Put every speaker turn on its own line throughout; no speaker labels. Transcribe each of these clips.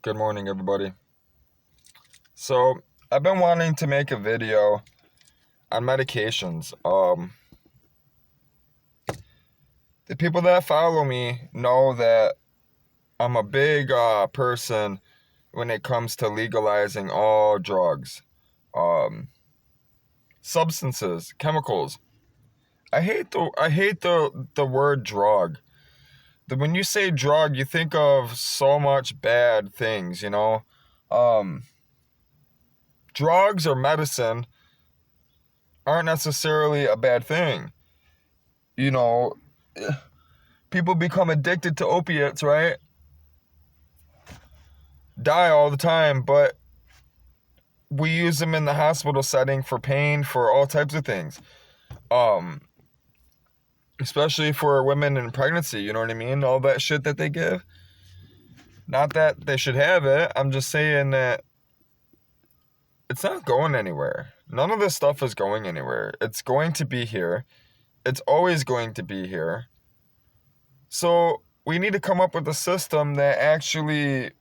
Good morning, everybody. So, I've been wanting to make a video on medications. The people that follow me know that I'm a big person when it comes to legalizing all drugs, um, substances, chemicals. I hate the word drug. When you say drug, you think of so much bad things. Um, Drugs or medicine aren't necessarily a bad thing. You know, people become addicted to opiates, right? Die all the time, but we use them in the hospital setting for pain, for all types of things. Um, Especially for women in pregnancy, you know what I mean? All that shit that they give. Not that they should have it. I'm just saying that it's not going anywhere. None of this stuff is going anywhere. It's going to be here. It's always going to be here. So we need to come up with a system that actually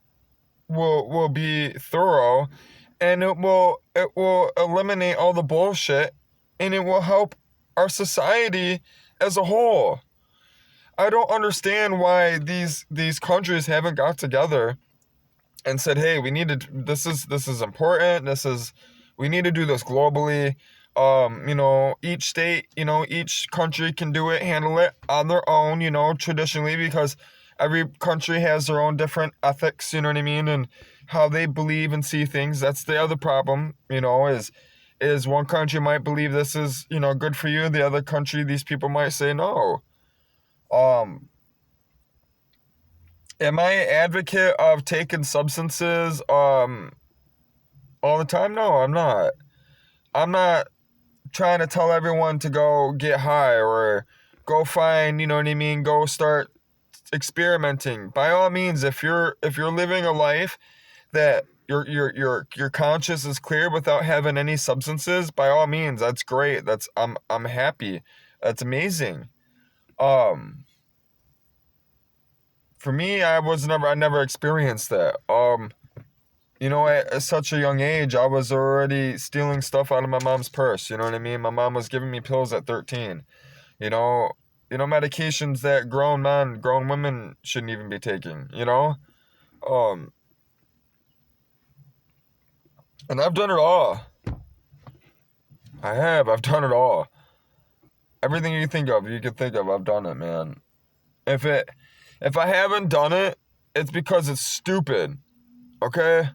will be thorough, and it will eliminate all the bullshit, and it will help our society as a whole. I don't understand why these countries haven't got together and said, "Hey, we need to. This is important. We need to do this globally." Each state, each country can do it, handle it on their own, traditionally, because every country has their own different ethics, you know what I mean, and how they believe and see things. That's the other problem, is one country might believe this is, good for you. The other country, these people might say no. Am I an advocate of taking substances all the time? No, I'm not. I'm not trying to tell everyone to go get high or go find, you know what I mean, go start experimenting. By all means, if you're living a life that your conscience is clear without having any substances, by all means, that's great. I'm happy. That's amazing. For me, I never experienced that. At such a young age, I was already stealing stuff out of my mom's purse. You know what I mean? My mom was giving me pills at 13. You know, medications that grown men, grown women shouldn't even be taking. Um, and I've done it all. I have. I've done it all. Everything you could think of, I've done it, man. If I haven't done it, it's because it's stupid. Okay?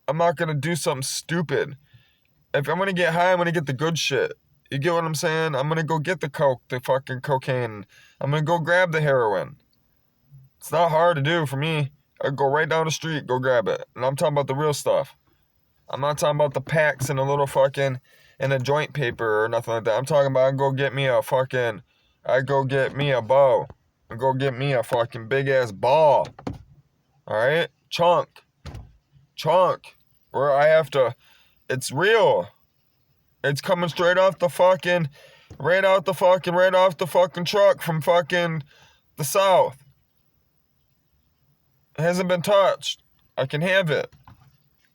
I'm not gonna do something stupid. If I'm gonna get high, I'm gonna get the good shit. You get what I'm saying? I'm gonna go get the coke, the fucking cocaine. I'm gonna go grab the heroin. It's not hard to do for me. I go right down the street, go grab it. And I'm talking about the real stuff. I'm not talking about the packs and a little fucking and a joint paper or nothing like that. I'm talking about I go get me a bow. I go get me a fucking big ass ball. Alright? Chunk. Where I have to, it's real. It's coming straight off the fucking truck from fucking the South. It hasn't been touched. I can have it.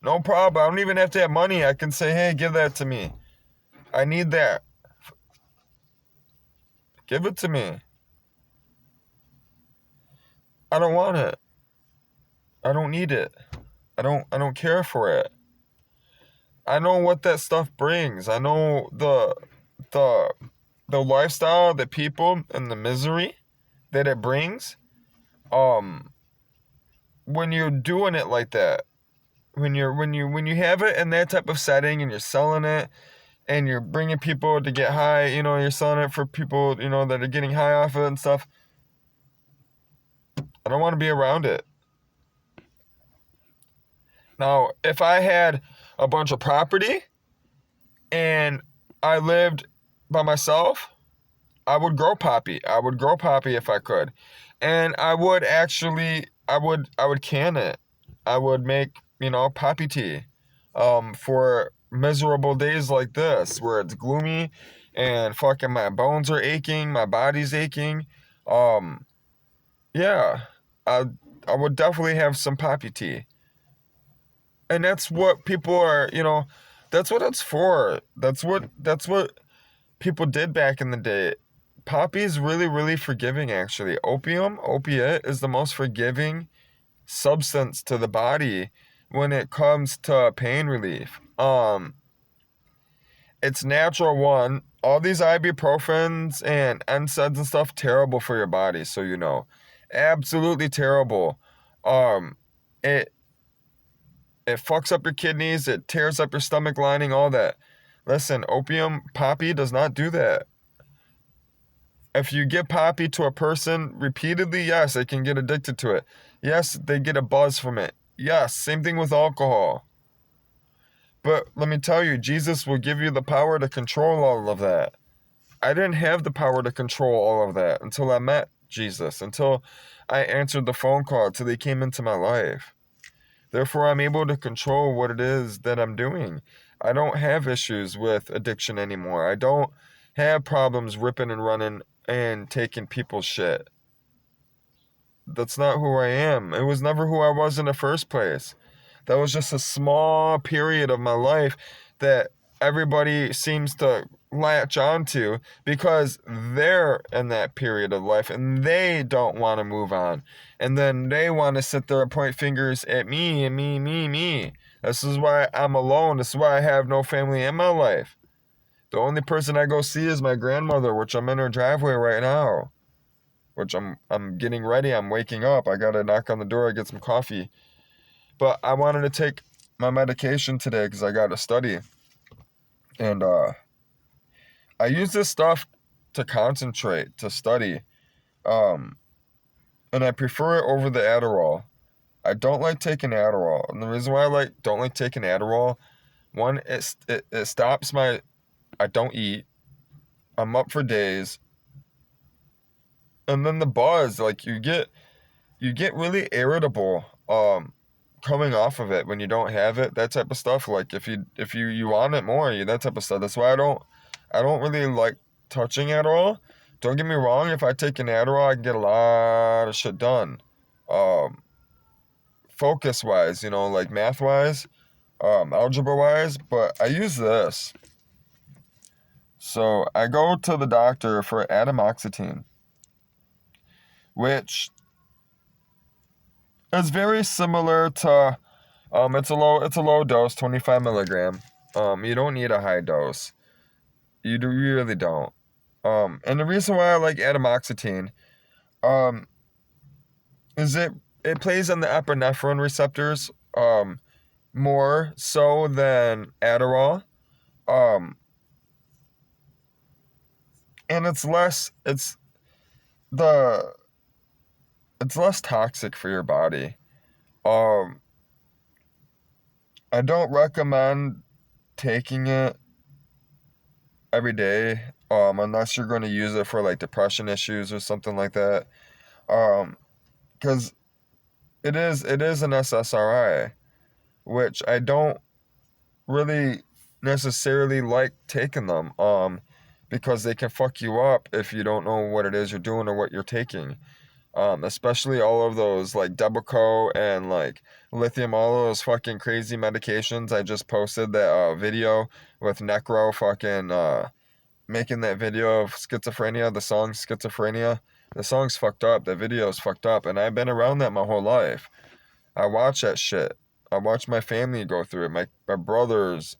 No problem. I don't even have to have money. I can say, hey, give that to me. I need that. Give it to me. I don't want it. I don't need it. I don't care for it. I know what that stuff brings. I know the lifestyle, the people, and the misery that it brings. When you're doing it like that, when you have it in that type of setting and you're selling it and you're bringing people to get high, you're selling it for people, that are getting high off it and stuff. I don't want to be around it. Now, if I had a bunch of property and I lived by myself, I would grow poppy. I would grow poppy if I could. And I would can it. I would make, poppy tea for miserable days like this where it's gloomy and fucking my bones are aching, my body's aching. Yeah, I would definitely have some poppy tea. And that's what people are, that's what it's for. That's what people did back in the day. Poppy is really, really forgiving, actually. Opiate, is the most forgiving substance to the body when it comes to pain relief. It's natural, one. All these ibuprofens and NSAIDs and stuff, terrible for your body, so you know. Absolutely terrible. Um, it it fucks up your kidneys, it tears up your stomach lining, all that. Listen, opium poppy does not do that. If you give poppy to a person repeatedly, yes, they can get addicted to it. Yes, they get a buzz from it. Yes, same thing with alcohol. But let me tell you, Jesus will give you the power to control all of that. I didn't have the power to control all of that until I met Jesus, until I answered the phone call, until they came into my life. Therefore, I'm able to control what it is that I'm doing. I don't have issues with addiction anymore. I don't have problems ripping and running and taking people's shit. That's not who I am. It was never who I was in the first place. That was just a small period of my life that everybody seems to latch onto because they're in that period of life and they don't want to move on. And then they want to sit there and point fingers at me and me. This is why I'm alone. This is why I have no family in my life. The only person I go see is my grandmother, which I'm in her driveway right now. Which I'm getting ready. I'm waking up. I gotta knock on the door, get some coffee. But I wanted to take my medication today because I got to study. And I use this stuff to concentrate, to study. Um, and I prefer it over the Adderall. I don't like taking Adderall. And the reason why don't like taking Adderall, one, it stops I don't eat. I'm up for days. And then the buzz, like you get really irritable coming off of it when you don't have it, that type of stuff. Like if you want it more, that type of stuff. That's why I don't really like touching Adderall. Don't get me wrong, if I take an Adderall I can get a lot of shit done. Um Focus wise, like math wise, algebra wise, but I use this. So I go to the doctor for atomoxetine, which is very similar to it's a low dose, 25 milligram. You don't need a high dose. You really don't. And the reason why I like atomoxetine, um, is it plays on the epinephrine receptors, more so than Adderall. Um, and the it's less toxic for your body. Um, I don't recommend taking it every day, unless you're going to use it for like depression issues or something like that. Um, because it is an SSRI, which I don't really necessarily like taking them, because they can fuck you up if you don't know what it is you're doing or what you're taking. Especially all of those like Debaco and like lithium, all of those fucking crazy medications. I just posted that video with Necro fucking making that video of schizophrenia, the song Schizophrenia. The song's fucked up, the video's fucked up, and I've been around that my whole life. I watch that shit. I watch my family go through it. My brothers,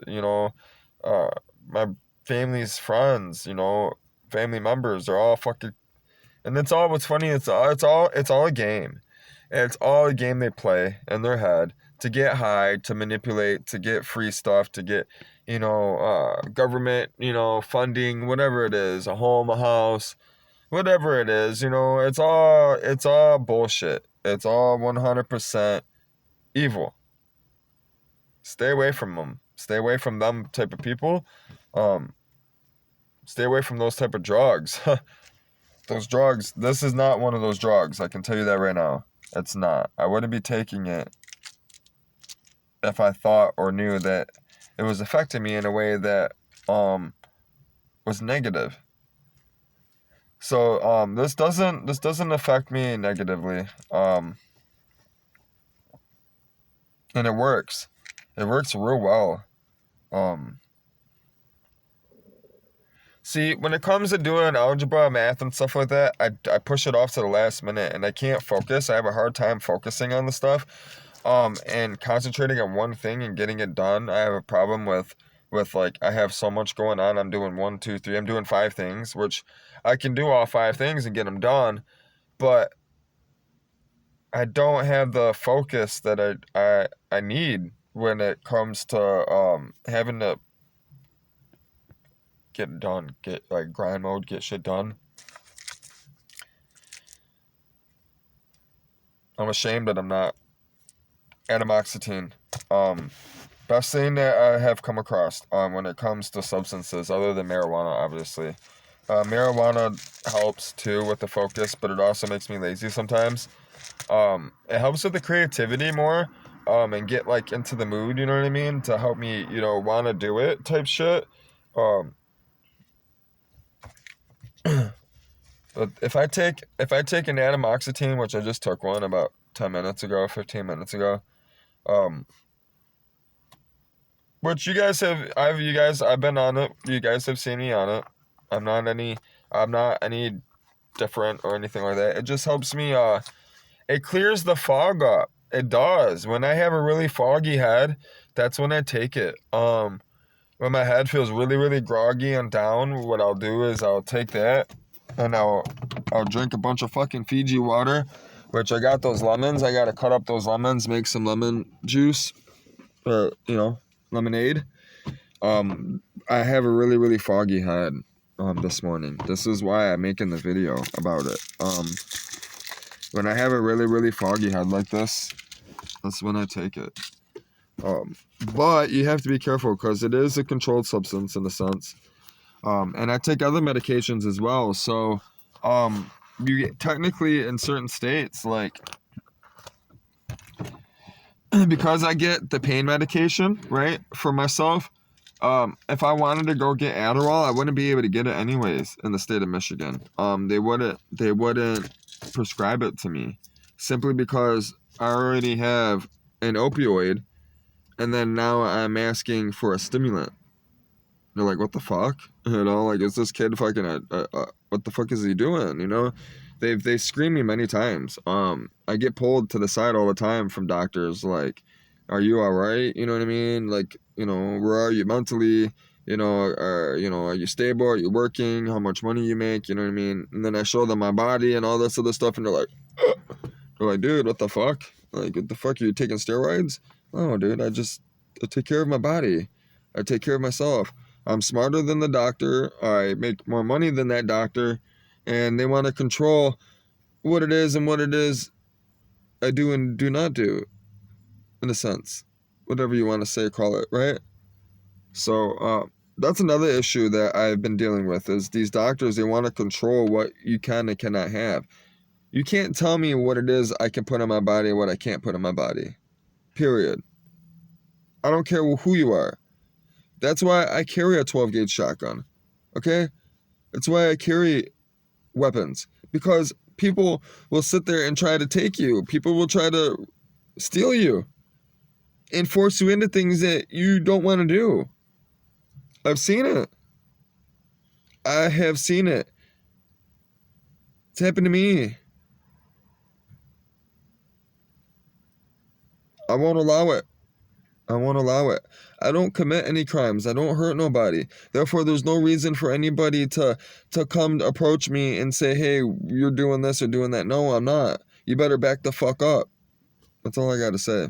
uh, my family's friends, family members, they're all fucking. And it's all what's funny. It's all a game. It's all a game they play in their head to get high, to manipulate, to get free stuff, to get, government, funding, whatever it is, a home, a house, whatever it is, it's all bullshit. It's all 100% evil. Stay away from them. Stay away from them type of people. Um, Stay away from those type of drugs. Those drugs, this is not one of those drugs. I can tell you that right now. It's not. I wouldn't be taking it if I thought or knew that it was affecting me in a way that was negative. So this doesn't affect me negatively. And it works. It works real well. See, when it comes to doing algebra, math, and stuff like that, I push it off to the last minute, and I can't focus. I have a hard time focusing on the stuff, and concentrating on one thing and getting it done. I have a problem with like, I have so much going on. I'm doing 1, 2, 3. I'm doing 5 things, which I can do all 5 things and get them done, but I don't have the focus that I need when it comes to having to get done, get like grind mode, get shit done. I'm ashamed that I'm not atomoxetine. Best thing that I have come across when it comes to substances, other than marijuana, obviously. Marijuana helps too with the focus, but it also makes me lazy sometimes. It helps with the creativity more, and get like into the mood, you know what I mean? To help me, want to do it type shit. But if I take an atomoxetine, which I just took one about 10 minutes ago, 15 minutes ago, which I've been on it. You guys have seen me on it. I'm not any different or anything like that. It just helps me, it clears the fog up. It does. When I have a really foggy head, that's when I take it. When my head feels really, really groggy and down, what I'll do is I'll take that and I'll drink a bunch of fucking Fiji water, which I got those lemons. I gotta cut up those lemons, make some lemon juice, lemonade. I have a really, really foggy head this morning. This is why I'm making the video about it. When I have a really, really foggy head like this, that's when I take it. But you have to be careful because it is a controlled substance in a sense. And I take other medications as well. So, you get, technically in certain states, like, because I get the pain medication, right, for myself, if I wanted to go get Adderall, I wouldn't be able to get it anyways in the state of Michigan. They wouldn't prescribe it to me simply because I already have an opioid, and then now I'm asking for a stimulant. They're like, what the fuck? Like, is this kid fucking what the fuck is he doing? They scream me many times. I get pulled to the side all the time from doctors, like, are you all right? You know what I mean? Like, where are you mentally? Are you stable? Are you working? How much money you make? You know what I mean? And then I show them my body and all this other stuff, and they're like, dude, what the fuck? Like, what the fuck? Are you taking steroids? No, dude, I take care of my body. I take care of myself. I'm smarter than the doctor. I make more money than that doctor. And they want to control what it is and what it is I do and do not do, in a sense. Whatever you want to say, call it, right? So, that's another issue that I've been dealing with, is these doctors, they want to control what you can and cannot have. You can't tell me what it is I can put on my body and what I can't put on my body. Period. I don't care who you are. That's why I carry a 12-gauge shotgun, okay? That's why I carry weapons, because people will sit there and try to take you. People will try to steal you and force you into things that you don't want to do. I've seen it. I have seen it. It's happened to me. I won't allow it. I won't allow it. I don't commit any crimes. I don't hurt nobody. Therefore, there's no reason for anybody to come approach me and say, hey, you're doing this or doing that. No, I'm not. You better back the fuck up. That's all I got to say.